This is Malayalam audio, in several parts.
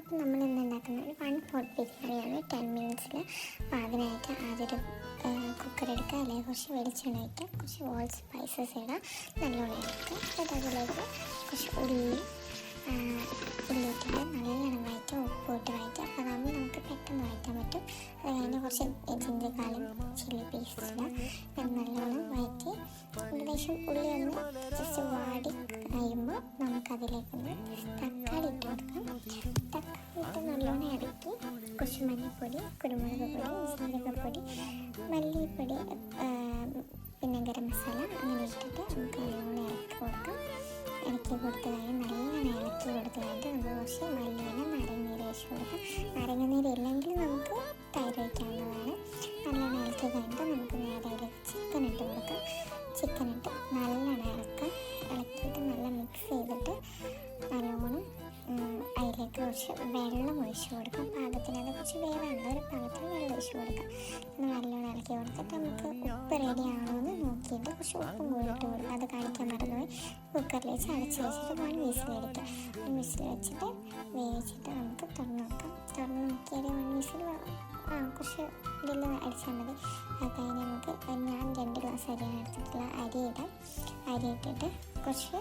അപ്പം നമ്മൾ ഇന്ന് ഉണ്ടാക്കുന്നത് ഒരു 1 പോട്ട് ബിരിയാണിയാണ് 10 മിനിറ്റ്സിൽ. അപ്പോൾ അതിനായിട്ട് ആദ്യൊരു കുക്കർ എടുക്കുക, അല്ലെങ്കിൽ കുറച്ച് വെളിച്ചെണ്ണ വയ്ക്കുക, കുറച്ച് ഹോൾ സ്പൈസസ് ഇടുക, നല്ലോണം ഇളക്കുക. എന്നിട്ട് അതിലേക്ക് കുറച്ച് ഉള്ളിയിട്ടിട്ട് നല്ലോണം വഴറ്റുക, ഉപ്പ് ഇട്ട് വഴറ്റുക. അപ്പോൾ അതാകുമ്പോൾ നമുക്ക് പെട്ടെന്ന് വഴറ്റാൻ പറ്റും. അത് കഴിഞ്ഞ് കുറച്ച് ജിഞ്ചർ ഗാർലിക് ചില്ലി പേസ്റ്റ് ഇടുക, നല്ലോണം വഴറ്റി ഏകദേശം ഉള്ളി ഒന്ന് ജസ്റ്റ് വാടി കഴിയുമ്പോൾ നമുക്കതിലേക്കൊന്ന് തക്കാളി ഇട്ട് കൊടുക്കാം. തക്കാളി ഇട്ട് നല്ലോണം ഇറക്കി കുറച്ച് മഞ്ഞൾപ്പൊടി, കുരുമുളക് പൊടി, ജീരകപ്പൊടി, മല്ലിപ്പൊടി, പിന്നെ ഗരം മസാല അങ്ങനെ ഇട്ടിട്ട് നമുക്ക് നല്ലോണം ഇളക്കി കൊടുക്കാം. ഇളക്കി കൊടുത്ത് കഴിഞ്ഞ് നല്ലോണം ഇളക്കി കൊടുത്ത് കഴിഞ്ഞിട്ട് നമുക്ക് കുറച്ച് മല്ലിയില നാരങ്ങനീര് ഒഴിച്ച് കൊടുക്കാം. നാരങ്ങനീര് ഇല്ലെങ്കിൽ നമുക്ക് തൈര് ഒഴിക്കാവുന്നതാണ്. നല്ലോണം ഇളക്കി കഴിഞ്ഞിട്ട് നമുക്ക് നേരെ അതിലേക്ക് ചിക്കൻ ഇട്ട് കൊടുക്കാം. ചിക്കൻ ഇട്ട് നല്ലോണം ഇളക്കിയിട്ട് നല്ല മിക്സ് ചെയ്തിട്ട് നല്ലോണം അതിലേക്ക് കുറച്ച് വെള്ളം ഒഴിച്ച് കൊടുക്കാം. പാകത്തിന് അത് കുറച്ച് വേവാണ്ട് ഒരു പാകത്തിന് വെള്ളം ഒഴിച്ച് കൊടുക്കാം. നല്ലോണം ഇളക്കി കൊടുത്തിട്ട് നമുക്ക് ഉപ്പ് റെഡി ആണോ എന്ന് നോക്കിയിട്ട് കുറച്ച് ഉപ്പും കൂടി ഇട്ട് കൊടുക്കാം. അത് കാണിക്കാൻ മറന്നുപോയി. കുക്കറിൽ വെച്ച് അടച്ച് വെച്ചിട്ട് 1 വിസിൽ എടുക്കുക. 1 വിസിൽ വെച്ചിട്ട് വേവിച്ചിട്ട് നമുക്ക് തുറന്ന് നോക്കാം. തുറന്ന് നോക്കിയാൽ 1 വിസിൽ കുറച്ച് ഇതിൽ അടിച്ചാൽ മതി. അത് കഴിഞ്ഞ് നമുക്ക് ഞാൻ 2 ഗ്ലാസ് അരിയാണ് എടുത്തിട്ടുള്ള അരി ഇടാം. അരി ഇട്ടിട്ട് കുറച്ച്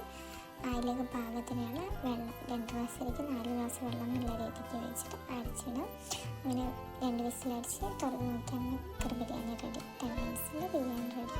അതിലേക്ക് പാകത്തിനുള്ള വെള്ളം 2 ഗ്ലാസ് അരിക്ക് 4 ഗ്ലാസ് വെള്ളം നല്ല രീതിക്ക് വെച്ചിട്ട് അടിച്ചിടാം. അങ്ങനെ 2 വിസിൽ അടിച്ച് തുറന്ന് നോക്കിയാൽ കുക്കർ ബിരിയാണി റെഡി. 10 മിനിറ്റ്സിൽ ബിരിയാണി റെഡി.